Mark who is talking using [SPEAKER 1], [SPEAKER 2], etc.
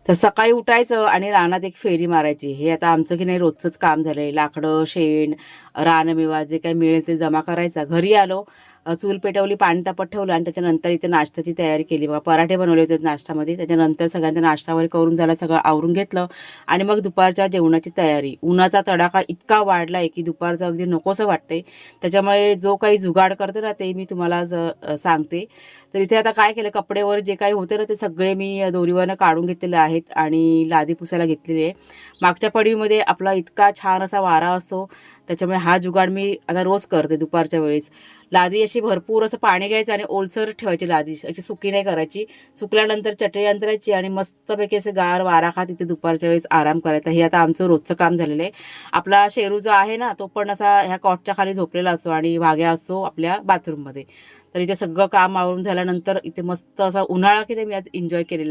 [SPEAKER 1] तर सकाळी उठायचं आणि रानात एक फेरी मारायची. हे आता आमचं की नाही रोजचंच काम झालंय. लाकडं, शेण, रानमेवा जे काही मिळेल ते जमा करायचा. घरी आलो, चूल पेटवली, पाणी तापत ठेवलं आणि त्याच्यानंतर इथे नाश्त्याची तयारी केली. बघा पराठे बनवले होते नाश्त्यामध्ये. त्याच्यानंतर सगळ्यांचा नाश्ता वगैरे करून झाला, सगळं आवरून घेतलं आणि मग दुपारच्या जेवणाची तयारी. उन्हाचा तडाखा इतका वाढला आहे की दुपारचं अगदी नकोसं वाटतंय. त्याच्यामुळे जो काही जुगाड करते ना ते मी तुम्हाला आज सांगते. तर इथे आता काय केलं, कपडेवर जे काही होते ना ते सगळे मी दोरीवरनं काढून घेतलेले आहेत आणि लादी पुसायला घेतलेली आहे. मागच्या पडवीमध्ये आपला इतका छान असा वारा असतो, त्याच्यामुळे हा जुगाड मी आता रोज करते दुपारच्या वेळेस. लादी अशी भरपूर असं पाणी घ्यायचं आणि ओलसर ठेवायची लादी, अशी सुकी नाही करायची. सुकल्यानंतर चटई अंतरायची आणि मस्तपैकी असं गार वारा खात इथे दुपारच्या वेळेस आराम करायचा. हे आता आमचं रोजचं काम झालेलं आहे. आपला शेरू जो आहे ना तो पण असा ह्या कॉटच्या खाली झोपलेला असतो आणि भाग्या असतो आपल्या बाथरूममध्ये. तर इथे सगळं काम आवरून झाल्यानंतर इथे मस्त असा उन्हाळा की नाही मी आज एन्जॉय केलेला आहे.